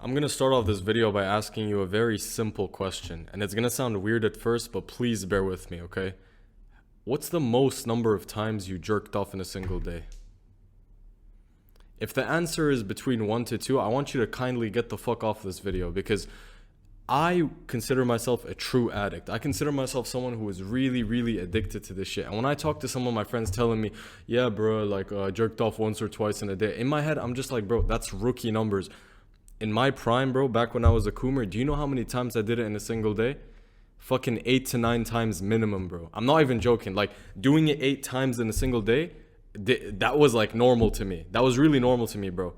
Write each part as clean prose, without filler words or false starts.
I'm gonna start off this video by asking you a very simple question, and it's gonna sound weird at first, but please bear with me, okay? What's the most number of times you jerked off in a single day? If the answer is between 1 to 2, I want you to kindly get the fuck off this video because I consider myself a true addict. I consider myself someone who is really, really addicted to this shit. And when I talk to some of my friends telling me, yeah, bro, like I jerked off once or twice in a day, in my head, I'm just like, bro, that's rookie numbers. In my prime, bro, back when I was a coomer, do you know how many times I did it in a single day? Fucking 8 to 9 times minimum, bro. I'm not even joking. Like, doing it 8 times in a single day, that was like normal to me. That was really normal to me, bro.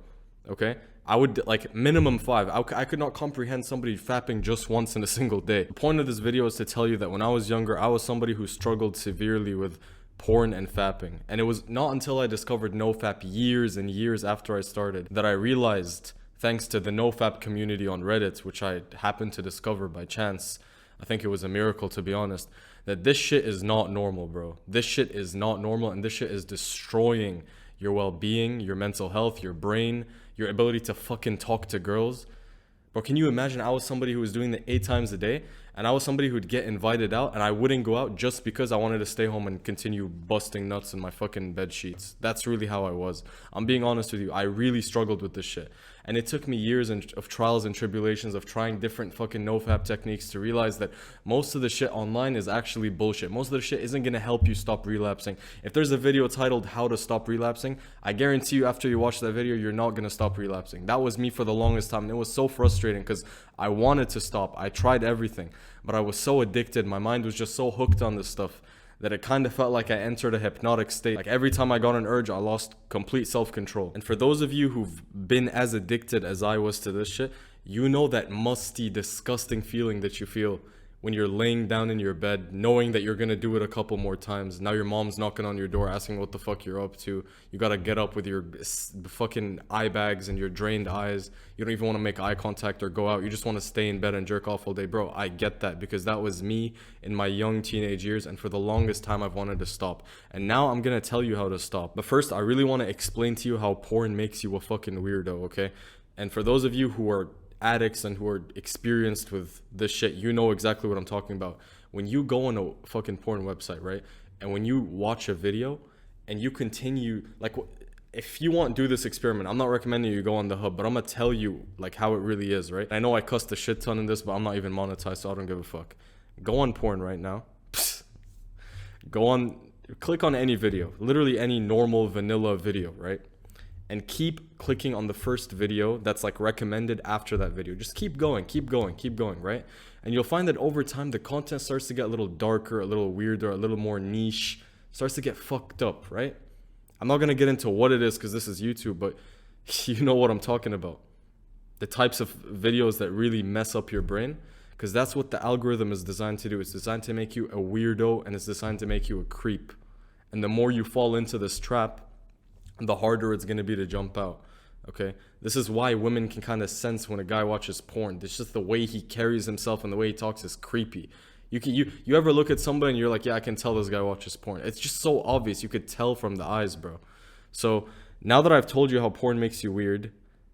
Okay? I would, like, minimum 5. I could not comprehend somebody fapping just once in a single day. The point of this video is to tell you that when I was younger, I was somebody who struggled severely with porn and fapping. And it was not until I discovered NoFap years and years after I started that I realized, thanks to the NoFap community on Reddit, which I happened to discover by chance, I think it was a miracle to be honest, that this shit is not normal, bro. This shit is not normal, and this shit is destroying your well-being, your mental health, your brain, your ability to fucking talk to girls. Bro, can you imagine I was somebody who was doing that 8 times a day, and I was somebody who'd get invited out, and I wouldn't go out just because I wanted to stay home and continue busting nuts in my fucking bed sheets. That's really how I was. I'm being honest with you. I really struggled with this shit. And it took me years of trials and tribulations of trying different fucking NoFap techniques to realize that most of the shit online is actually bullshit. Most of the shit isn't going to help you stop relapsing. If there's a video titled How to Stop Relapsing, I guarantee you after you watch that video, you're not going to stop relapsing. That was me for the longest time. And it was so frustrating because I wanted to stop. I tried everything, but I was so addicted. My mind was just so hooked on this stuff that it kind of felt like I entered a hypnotic state. Like every time I got an urge, I lost complete self-control. And for those of you who've been as addicted as I was to this shit, you know that musty, disgusting feeling that you feel when you're laying down in your bed, knowing that you're gonna do it a couple more times. Now your mom's knocking on your door asking what the fuck you're up to. You gotta get up with your fucking eye bags and your drained eyes. You don't even wanna make eye contact or go out. You just wanna stay in bed and jerk off all day. Bro, I get that because that was me in my young teenage years, and for the longest time I've wanted to stop. And now I'm gonna tell you how to stop. But first, I really wanna explain to you how porn makes you a fucking weirdo, okay? And for those of you who are addicts and who are experienced with this shit, you know exactly what I'm talking about. When you go on a fucking porn website, right, and when you watch a video and you continue, like, if you want to do this experiment, I'm not recommending you go on the hub, but I'm gonna tell you like how it really is, right? I know I cussed a shit ton in this, but I'm not even monetized, so I don't give a fuck. Go on porn right now. Go on, click on any video, literally any normal vanilla video, right? And keep clicking on the first video that's like recommended after that video. Just keep going, right? And you'll find that over time, the content starts to get a little darker, a little weirder, a little more niche, starts to get fucked up, right? I'm not gonna get into what it is because this is YouTube, but you know what I'm talking about. The types of videos that really mess up your brain, because that's what the algorithm is designed to do. It's designed to make you a weirdo, and it's designed to make you a creep. And the more you fall into this trap, the harder it's going to be to jump out. Okay, this is why women can kind of sense when a guy watches porn. It's just the way he carries himself and the way he talks is creepy. You ever look at somebody and you're like, yeah, I can tell this guy watches porn. It's just so obvious. You could tell from the eyes, bro. So now that I've told you how porn makes you weird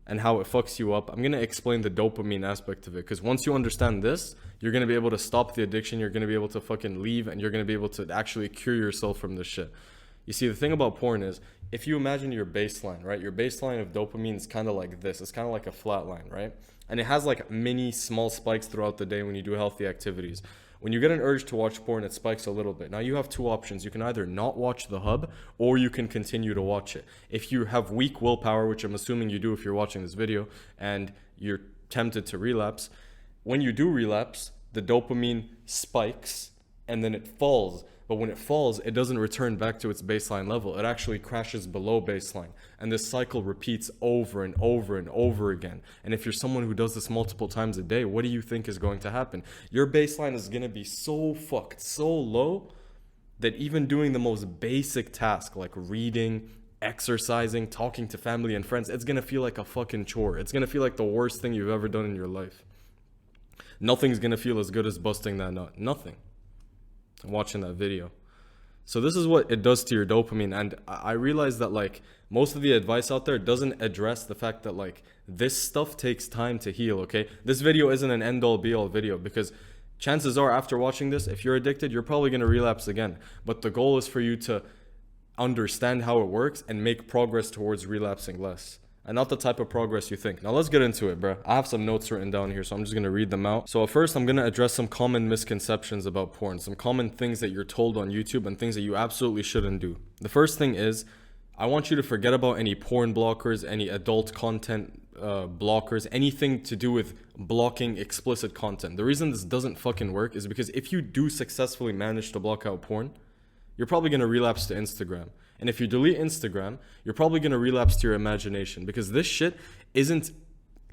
and how it fucks you up, I'm going to explain the dopamine aspect of it, because once you understand this, you're going to be able to stop the addiction, you're going to be able to fucking leave, and you're going to be able to actually cure yourself from this shit. You see, the thing about porn is, if you imagine your baseline, right? Your baseline of dopamine is kind of like this. It's kind of like a flat line, right? And it has like mini small spikes throughout the day when you do healthy activities. When you get an urge to watch porn, it spikes a little bit. Now you have two options. You can either not watch the hub, or you can continue to watch it. If you have weak willpower, which I'm assuming you do if you're watching this video, and you're tempted to relapse, when you do relapse, the dopamine spikes and then it falls. But when it falls, it doesn't return back to its baseline level. It actually crashes below baseline. And this cycle repeats over and over and over again. And if you're someone who does this multiple times a day, what do you think is going to happen? Your baseline is going to be so fucked, so low, that even doing the most basic task like reading, exercising, talking to family and friends, it's going to feel like a fucking chore. It's going to feel like the worst thing you've ever done in your life. Nothing's going to feel as good as busting that nut. Nothing. Watching that video. So this is what it does to your dopamine. And I realize that like most of the advice out there doesn't address the fact that like this stuff takes time to heal, okay? This video isn't an end all be all video, because chances are after watching this, if you're addicted, you're probably going to relapse again. But the goal is for you to understand how it works and make progress towards relapsing less. And not the type of progress you think. Now let's get into it, bro. I have some notes written down here, so I'm just gonna read them out. So first, I'm gonna address some common misconceptions about porn, some common things that you're told on YouTube and things that you absolutely shouldn't do. The first thing is, I want you to forget about any porn blockers, any adult content blockers, anything to do with blocking explicit content. The reason this doesn't fucking work is because if you do successfully manage to block out porn, you're probably gonna relapse to Instagram. And if you delete Instagram, you're probably going to relapse to your imagination, because this shit isn't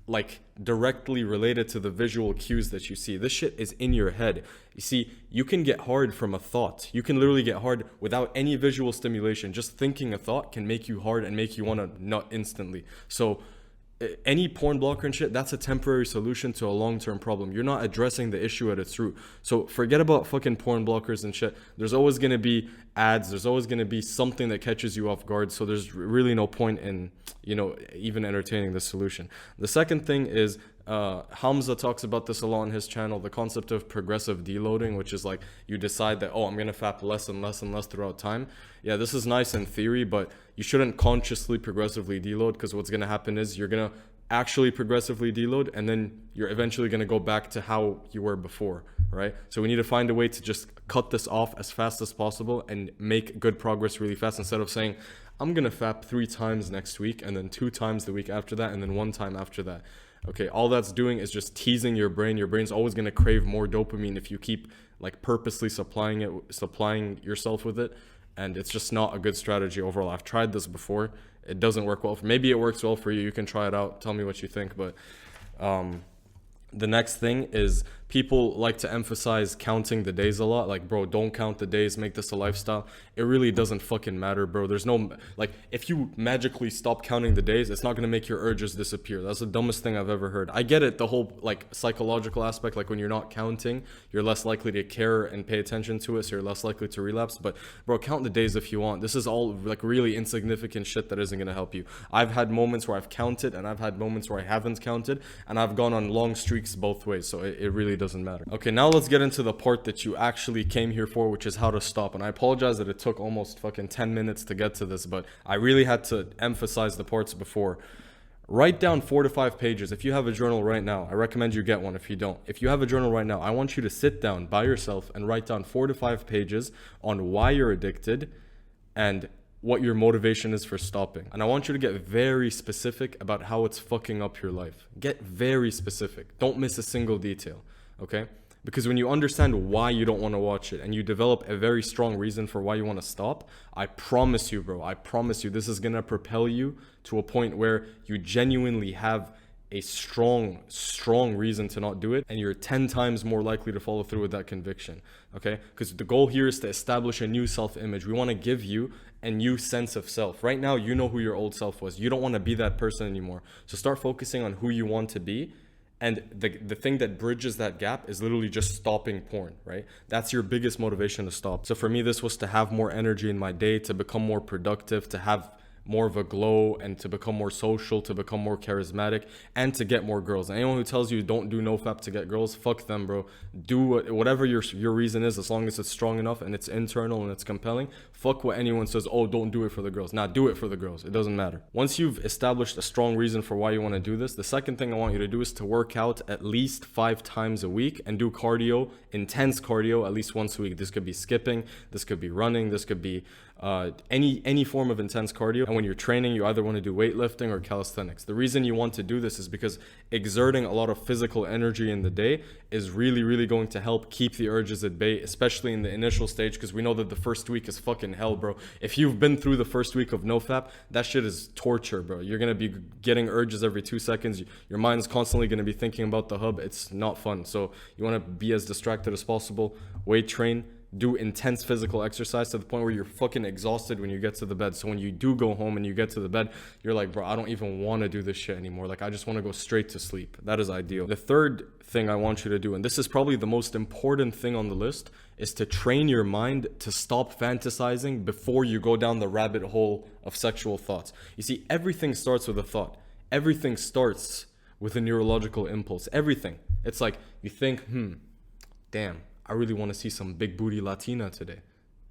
like directly related to the visual cues that you see. This shit is in your head. You see, you can get hard from a thought. You can literally get hard without any visual stimulation. Just thinking a thought can make you hard and make you want to nut instantly. So any porn blocker and shit, that's a temporary solution to a long-term problem. You're not addressing the issue at its root. So forget about fucking porn blockers and shit. There's always going to be ads. There's always going to be something that catches you off guard. So there's really no point in, you know, even entertaining the solution. The second thing is, Hamza talks about this a lot on his channel, the concept of progressive deloading, which is like you decide that, oh, I'm going to fap less and less and less throughout time. Yeah, this is nice in theory, but you shouldn't consciously progressively deload, because what's going to happen is you're going to actually progressively deload, and then you're eventually going to go back to how you were before, right? So we need to find a way to just cut this off as fast as possible and make good progress really fast, instead of saying, I'm going to fap 3 times next week, and then 2 times the week after that, and then 1 time after that. Okay, all that's doing is just teasing your brain. Your brain's always going to crave more dopamine if you keep like purposely supplying yourself with it, and it's just not a good strategy overall. I've tried this before. It doesn't work well. Maybe it works well for you. You can try it out. Tell me what you think. But the next thing is, people like to emphasize counting the days a lot. Like, bro, don't count the days, make this a lifestyle. It really doesn't fucking matter, bro. There's no, like, if you magically stop counting the days, it's not going to make your urges disappear. That's the dumbest thing I've ever heard. I get it, the whole, like, psychological aspect, like, when you're not counting, you're less likely to care and pay attention to it, so you're less likely to relapse. But, bro, count the days if you want. This is all, like, really insignificant shit that isn't going to help you. I've had moments where I've counted, and I've had moments where I haven't counted, and I've gone on long streaks both ways, so it really doesn't matter. Okay, now let's get into the part that you actually came here for, which is how to stop. And I apologize that it took almost fucking 10 minutes to get to this, but I really had to emphasize the parts before. Write down 4 to 5 pages. If you have a journal right now, I recommend you get one. If you don't, if you have a journal right now, I want you to sit down by yourself and write down 4 to 5 pages on why you're addicted and what your motivation is for stopping. And I want you to get very specific about how it's fucking up your life. Get very specific. Don't miss a single detail. Okay? Because when you understand why you don't want to watch it and you develop a very strong reason for why you want to stop, I promise you, bro, I promise you, this is going to propel you to a point where you genuinely have a strong reason to not do it, and you're 10 times more likely to follow through with that conviction. Okay? Because the goal here is to establish a new self-image. We want to give you a new sense of self. Right now, you know who your old self was. You don't want to be that person anymore. So start focusing on who you want to be. And the thing that bridges that gap is literally just stopping porn, right? That's your biggest motivation to stop. So for me, this was to have more energy in my day, to become more productive, to have more of a glow, and to become more social, to become more charismatic, and to get more girls. And anyone who tells you don't do NoFap to get girls, fuck them, bro. Do whatever your reason is, as long as it's strong enough and it's internal and it's compelling. Fuck what anyone says, oh, don't do it for the girls. Nah, do it for the girls. It doesn't matter. Once you've established a strong reason for why you want to do this, the second thing I want you to do is to work out at least 5 times a week and do cardio, intense cardio, at least once a week. This could be skipping, this could be running, this could be any form of intense cardio. And when you're training, you either want to do weightlifting or calisthenics. The reason you want to do this is because exerting a lot of physical energy in the day is really going to help keep the urges at bay, especially in the initial stage, because we know that the first week is fucking hell, bro. If you've been through the first week of NoFap, that shit is torture, bro. You're gonna be getting urges every 2 seconds. Your mind's constantly gonna be thinking about the hub. It's not fun. So you want to be as distracted as possible. Weight train, do intense physical exercise to the point where you're fucking exhausted when you get to the bed. So when you do go home and you get to the bed, you're like, bro, I don't even want to do this shit anymore. Like, I just want to go straight to sleep. That is ideal. The third thing I want you to do, and this is probably the most important thing on the list, is to train your mind to stop fantasizing before you go down the rabbit hole of sexual thoughts. You see, everything starts with a thought. Everything starts with a neurological impulse. Everything. It's like you think, damn, I really want to see some big booty Latina today.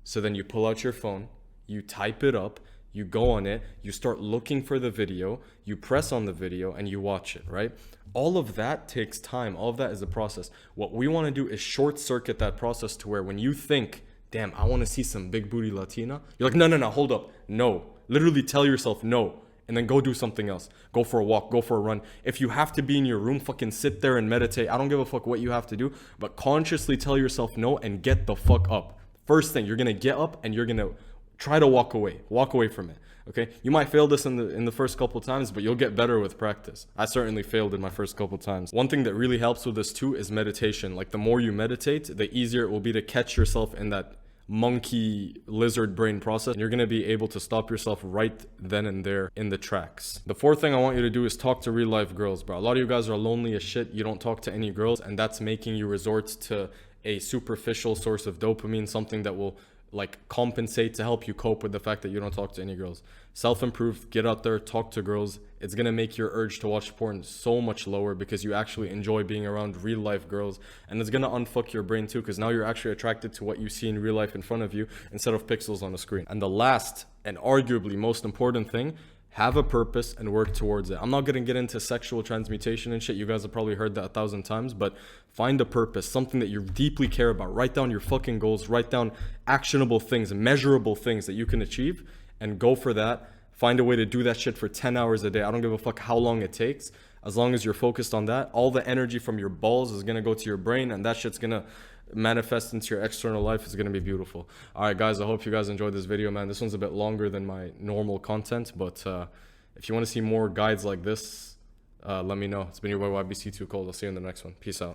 So then you pull out your phone, you type it up, you go on it, you start looking for the video, you press on the video, and you watch it, right? All of that takes time. All of that is a process. What we want to do is short circuit that process to where when you think, damn, I want to see some big booty Latina, you're like, no, hold up. No. Literally tell yourself no. And then go do something else. Go for a walk, go for a run. If you have to be in your room, fucking sit there and meditate. I don't give a fuck what you have to do, but consciously tell yourself no and get the fuck up. First thing, you're gonna get up and you're gonna try to walk away from it. Okay, you might fail this in the first couple times, but you'll get better with practice. I certainly failed in my first couple times. One thing that really helps with this too is meditation. Like, the more you meditate, the easier it will be to catch yourself in that monkey lizard brain process. You're going to be able to stop yourself right then and there in the tracks. The fourth thing I want you to do is talk to real life girls, bro. A lot of you guys are lonely as shit. You don't talk to any girls, and that's making you resort to a superficial source of dopamine, something that will like compensate to help you cope with the fact that you don't talk to any girls. Self-improve, get out there, talk to girls. It's gonna make your urge to watch porn so much lower because you actually enjoy being around real life girls, and it's gonna unfuck your brain too, because now you're actually attracted to what you see in real life in front of you instead of pixels on the screen. And the last and arguably most important thing, have a purpose and work towards it. I'm not gonna get into sexual transmutation and shit. You guys have probably heard that 1,000 times, but find a purpose, something that you deeply care about. Write down your fucking goals, write down actionable things, measurable things that you can achieve, and go for that. Find a way to do that shit for 10 hours a day. I don't give a fuck how long it takes. As long as you're focused on that, all the energy from your balls is gonna go to your brain, and that shit's gonna manifest into your external life. Is going to be beautiful. All right, guys, I hope you guys enjoyed this video, man. This one's a bit longer than my normal content, but if you want to see more guides like this, let me know. It's been your boy YBC2 Cold. I'll see you in the next one. Peace out.